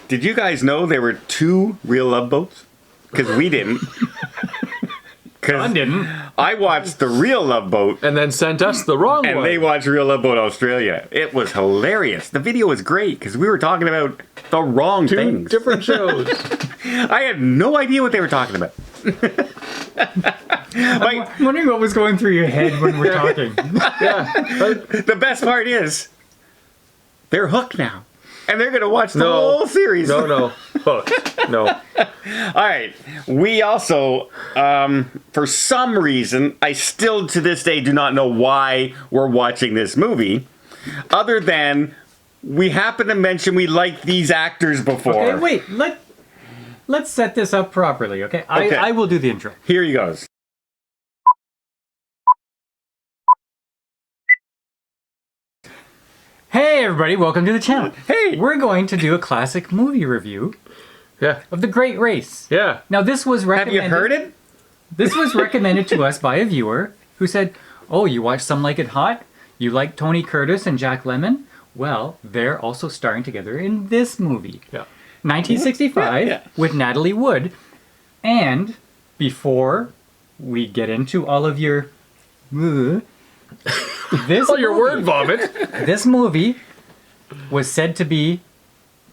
Did you guys know there were 2 real Love Boats? Because we didn't. John didn't. I watched the real Love Boat. And then sent us the wrong one. And they watched Real Love Boat Australia. It was hilarious. The video was great because we were talking about the wrong 2 things. different shows. I had no idea what they were talking about. I'm wondering what was going through your head when we're talking. Yeah. The best part is, they're hooked now. And they're going to watch the whole series. No. Hooked. No. All right. We also, for some reason, I still to this day do not know why we're watching this movie, other than we happen to mention we liked these actors before. Okay, wait. Let's set this up properly, okay? Okay. I will do the intro. Here he goes. Hey, everybody. Welcome to the channel. Hey. We're going to do a classic movie review Yeah. of The Great Race. Yeah. Now, this was Have recommended... you heard it? This was recommended to us by a viewer who said, oh, you watched Some Like It Hot? You like Tony Curtis and Jack Lemmon? Well, they're also starring together in this movie. Yeah. 1965 Yeah. with Natalie Wood. And before we get into all of your... this Oh, your movie- word vomit. This movie was said to be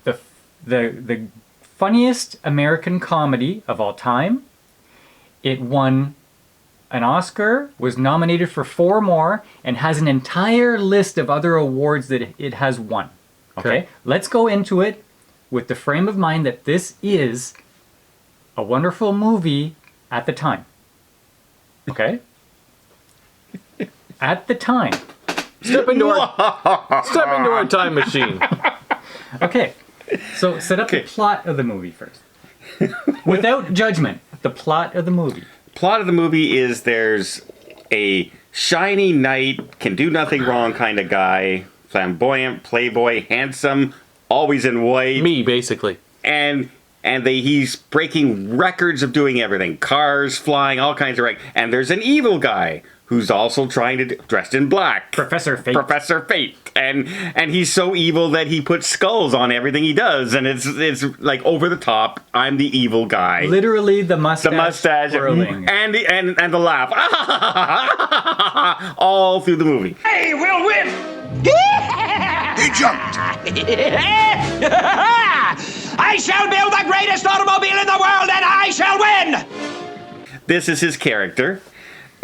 the funniest American comedy of all time. It won an Oscar, was nominated for 4 more, and has an entire list of other awards that it has won. Okay? Let's go into it with the frame of mind that this is a wonderful movie at the time. Okay? At the time. Step into our time machine. Okay, so set up the plot of the movie first. Without judgment, the plot of the movie. Plot of the movie is there's a shiny knight, can do nothing wrong kind of guy, flamboyant, playboy, handsome, always in white. Me, basically. And he's breaking records of doing everything. Cars flying, all kinds of and there's an evil guy who's also trying to dressed in black. Professor Fate. Professor Fate. And he's so evil that he puts skulls on everything he does, and it's like over the top. I'm the evil guy. Literally the mustache twirling. and the laugh. All through the movie. Hey, we'll win! He jumped. I shall build the greatest automobile in the world, and I shall win! This is his character.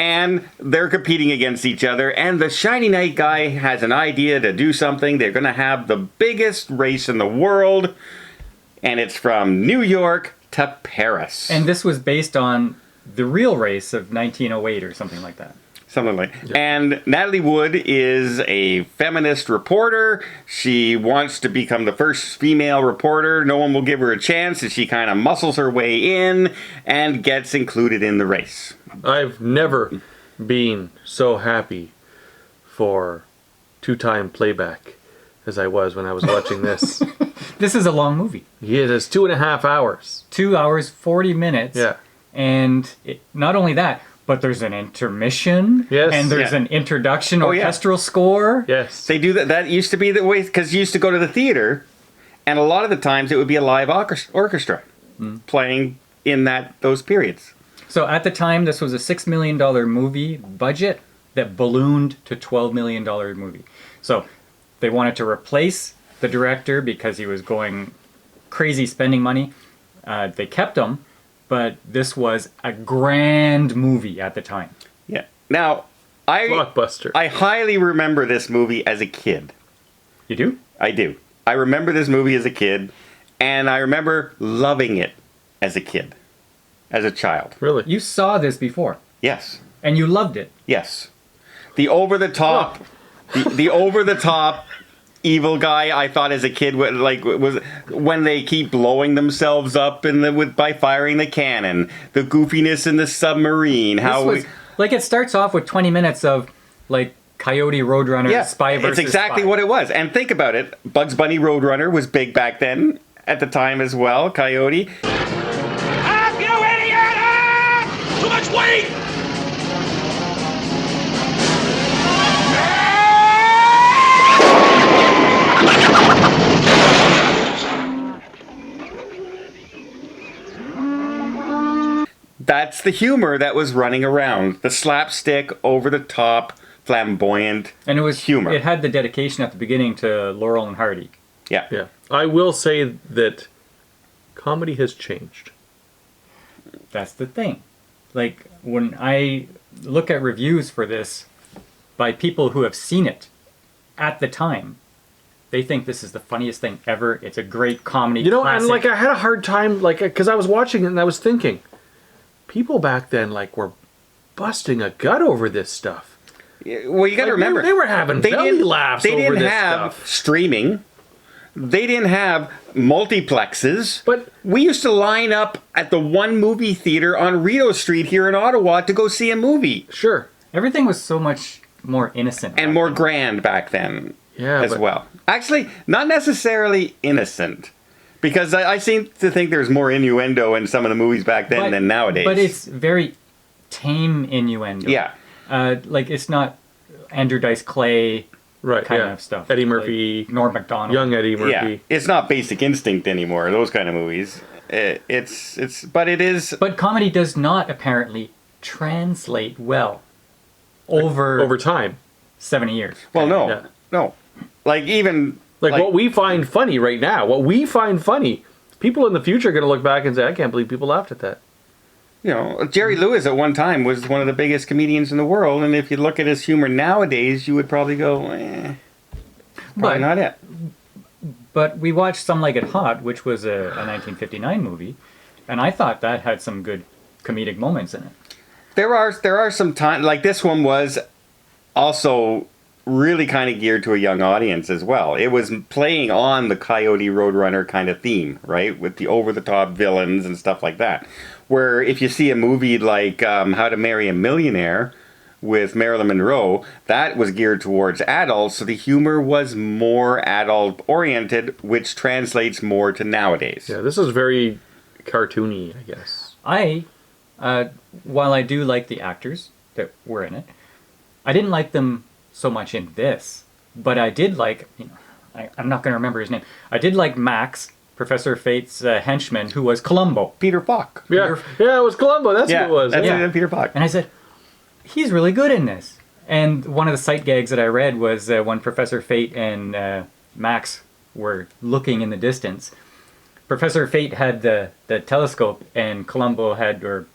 And they're competing against each other, and the Shiny Knight guy has an idea to do something. They're going to have the biggest race in the world, and it's from New York to Paris. And this was based on the real race of 1908 or something like that. Something like that. And Natalie Wood is a feminist reporter. She wants to become the first female reporter. No one will give her a chance, and she kind of muscles her way in and gets included in the race. I've never been so happy for 2-time playback as I was when I was watching this. This is a long movie. Yeah, it is 2.5 hours. 2 hours, 40 minutes. Yeah. And not only that, but there's an intermission. Yes. And there's an introduction Oh, yeah. orchestral score. Yes. They do that. That used to be the way, because you used to go to the theater, and a lot of the times it would be a live orchestra playing in those periods. So at the time, this was a $6 million movie budget that ballooned to $12 million movie. So they wanted to replace the director because he was going crazy spending money. They kept him, but this was a grand movie at the time. Yeah. Now, Blockbuster. I highly remember this movie as a kid. You do? I do. I remember this movie as a kid, and I remember loving it as a kid, as a child. Really? You saw this before, Yes. and you loved it. Yes. The over-the-top, the over-the-top evil guy I thought as a kid was when they keep blowing themselves up by firing the cannon, the goofiness in the submarine, It starts off with 20 minutes of like Coyote Roadrunner, Spy versus it's exactly Spy. what it was. And think about it, Bugs Bunny Roadrunner was big back then at the time as well. Coyote. Up, you idiot! Ah! Too much weight! that's the humor that was running around. The slapstick, over the top, flamboyant And it was humor. It had the dedication at the beginning to Laurel and Hardy. Yeah. Yeah. I will say that comedy has changed. That's the thing. Like, when I look at reviews for this by people who have seen it at the time, they think this is the funniest thing ever. It's a great comedy You know, classic. and like I had a hard time, like, because I was watching it and I was thinking, people back then, like, were busting a gut over this stuff. Well, you got to Like, remember, they were having belly laughs They over didn't this have stuff. streaming. They didn't have multiplexes. But- we used to line up at the one movie theater on Rideau Street here in Ottawa to go see a movie, Sure. Everything was so much more innocent. and back more then. grand back then. Yeah, as but- well. Actually, not necessarily innocent, because I seem to think there's more innuendo in some of the movies back then than nowadays. But it's very tame innuendo. Yeah. Like, it's not Andrew Dice Clay Right, kind yeah. of stuff. Eddie Murphy, Like Norm Macdonald. young Eddie Murphy. Yeah, it's not Basic Instinct anymore. Those kind of movies. But it is. But comedy does not apparently translate well over time. 70 years. Well, no, Yeah. no. Like even Like, what we find funny right now, people in the future are going to look back and say, I can't believe people laughed at that. you know, Jerry Lewis at one time was one of the biggest comedians in the world, and if you look at his humor nowadays, you would probably go, probably But- not it. But we watched Some Like It Hot, which was a 1959 movie, and I thought that had some good comedic moments in it. There are some time like this one was also really kind of geared to a young audience as well. It was playing on the Coyote Roadrunner kind of theme, right, with the over the top villains and stuff like that. Where if you see a movie like How to Marry a Millionaire with Marilyn Monroe, that was geared towards adults, so the humor was more adult oriented, which translates more to nowadays. Yeah, this is very cartoony, I guess. While I do like the actors that were in it, I didn't like them so much in this, but I did like, I'm not going to remember his name. I did like Max, Professor Fate's henchman, who was Columbo. Peter Falk. Yeah, it was Columbo. That's who it was. That's Yeah. Peter Falk. And I said, he's really good in this. And one of the sight gags that I read was when Professor Fate and Max were looking in the distance. Professor Fate had the telescope, and Columbo had, or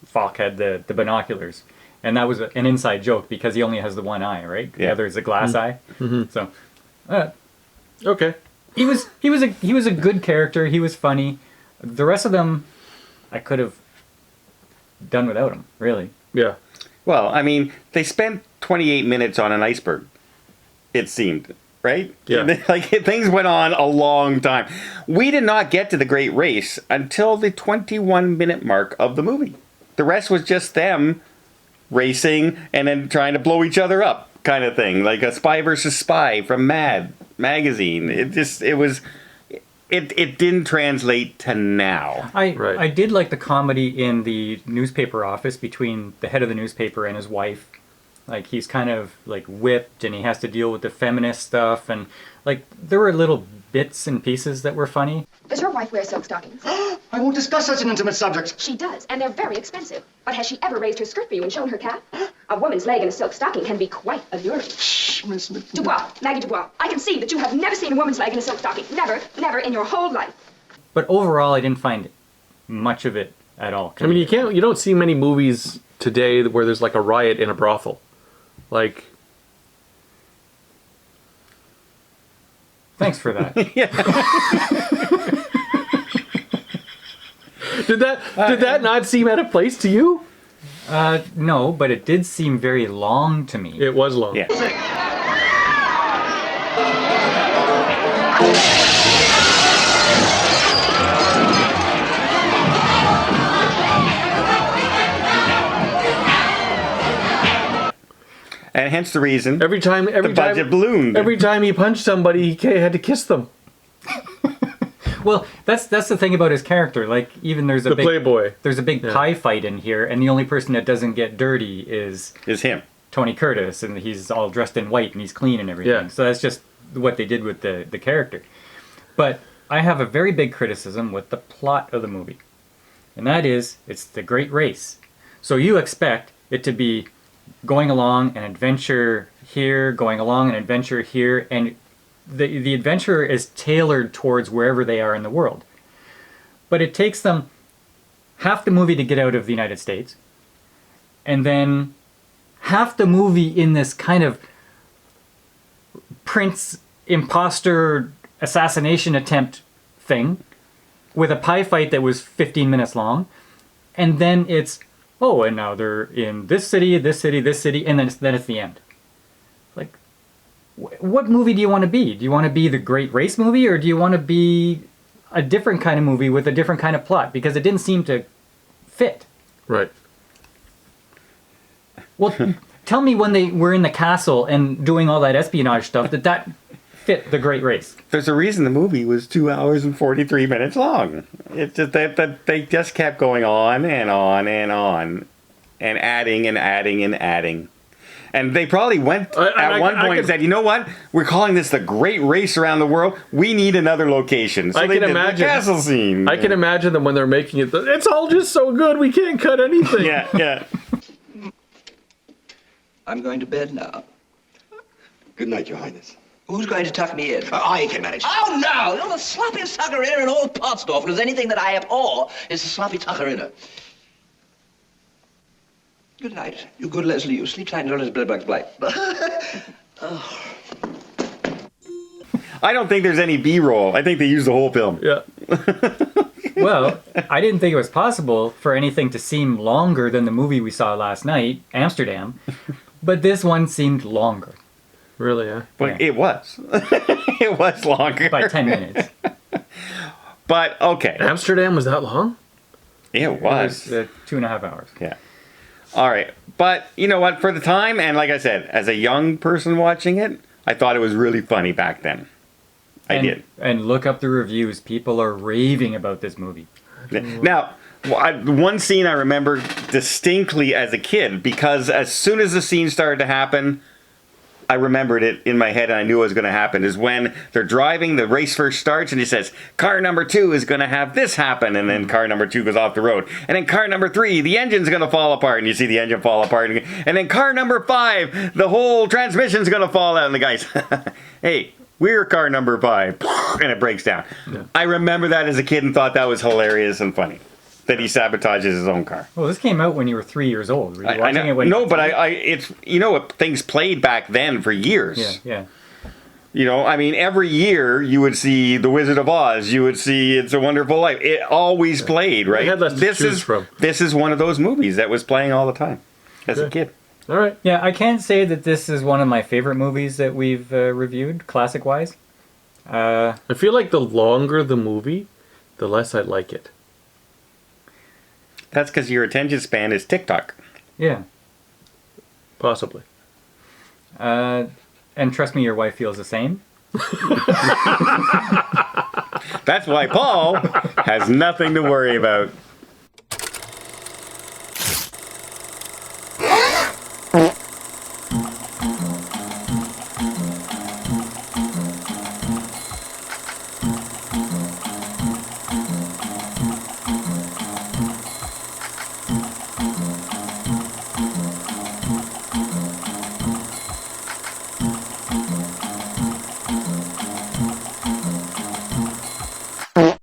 Falk had the binoculars. And that was an inside joke because he only has the one eye, right? The Yeah. other is a glass eye. So Okay. he was a good character. He was funny. The rest of them, I could have done without him, really. Yeah. Well, I mean, they spent 28 minutes on an iceberg, it seemed, right? Yeah. Like, things went on a long time. We did not get to the Great Race until the 21-minute mark of the movie. The rest was just them racing and then trying to blow each other up, kind of thing. Like a Spy versus Spy from Mad magazine. It didn't translate to now. Right. I did like the comedy in the newspaper office between the head of the newspaper and his wife. Like, he's kind of like whipped and he has to deal with the feminist stuff, and like there were little bits and pieces that were funny. Does your wife wear silk stockings? I won't discuss such an intimate subject. She does, and they're very expensive. But has she ever raised her skirt for you and shown her calf? A woman's leg in a silk stocking can be quite alluring. Shh, Miss Mc... Dubois, Maggie Dubois, I can see that you have never seen a woman's leg in a silk stocking. Never, never in your whole life. But overall, I didn't find much of it at all. I mean, you don't see many movies today where there's like a riot in a brothel. Like, Thanks for that. did that not seem out of place to you? No, but it did seem very long to me. It was long. Yeah. And hence the reason Every time budget ballooned. Every time he punched somebody, he had to kiss them. Well, that's the thing about his character. Like, even there's a The big playboy. There's a big pie fight in here, and the only person that doesn't get dirty is him. Tony Curtis, and he's all dressed in white and he's clean and everything. Yeah. So that's just what they did with the character. But I have a very big criticism with the plot of the movie. and that is it's the Great Race. So you expect it to be going along an adventure here, going along an adventure here, and the adventure is tailored towards wherever they are in the world. But it takes them half the movie to get out of the United States, and then half the movie in this kind of prince imposter assassination attempt thing with a pie fight that was 15 minutes long, and then it's and now they're in this city, this city, this city, and then it's the end. Like, what movie do you want to be? Do you want to be the Great Race movie, or do you want to be a different kind of movie with a different kind of plot? Because it didn't seem to fit. Right. Well, tell me when they were in the castle and doing all that espionage stuff that fit the Great Race. There's a reason the movie was 2 hours and 43 minutes long. It's just that they just kept going on and on and on, and adding and adding and adding. And they probably went at one point and said, you know what? We're calling this the Great Race around the world. We need another location. So they did the castle scene. I can imagine them when they're making it. It's all just so good. We can't cut anything. Yeah. I'm going to bed now. Good night, Your Highness. Who's going to tuck me in? I can manage. Oh, no! You're the sloppiest tucker-inner in all Potsdorf. If there's anything that I abhor, it's the sloppy tucker-inner. Good night. You good Leslie. You sleep tight and don't let his blight. I don't think there's any B-roll. I think they used the whole film. Yeah. Well, I didn't think it was possible for anything to seem longer than the movie we saw last night, Amsterdam, but this one seemed longer. Really, yeah. But it was. It was longer. By 10 minutes. But, okay. Amsterdam was that long? It was. It was 2.5 hours. Yeah. All right. But you know what? For the time, and like I said, as a young person watching it, I thought it was really funny back then. I did. And look up the reviews. People are raving about this movie. Now, one scene I remember distinctly as a kid, because as soon as the scene started to happen, I remembered it in my head and I knew it was going to happen, is when they're driving, the race first starts and he says, car number 2 is going to have this happen, and then car number 2 goes off the road. And then car number 3, the engine's going to fall apart, and you see the engine fall apart. And then car number 5, the whole transmission's going to fall out, and the guy's, hey, we're car number 5, and it breaks down. Yeah. I remember that as a kid and thought that was hilarious and funny, that he sabotages his own car. Well, this came out when you were 3 years old. Were you watching it when no, but it's, you know, things played back then for years. Yeah. You know, I mean, every year you would see The Wizard of Oz, you would see It's a Wonderful Life. It always played, right? This is one of those movies that was playing all the time as a kid. All right. Yeah, I can't say that this is one of my favorite movies that we've reviewed, classic-wise. I feel like the longer the movie, the less I like it. That's because your attention span is TikTok. Yeah. Possibly. And trust me, your wife feels the same. That's why Paul has nothing to worry about.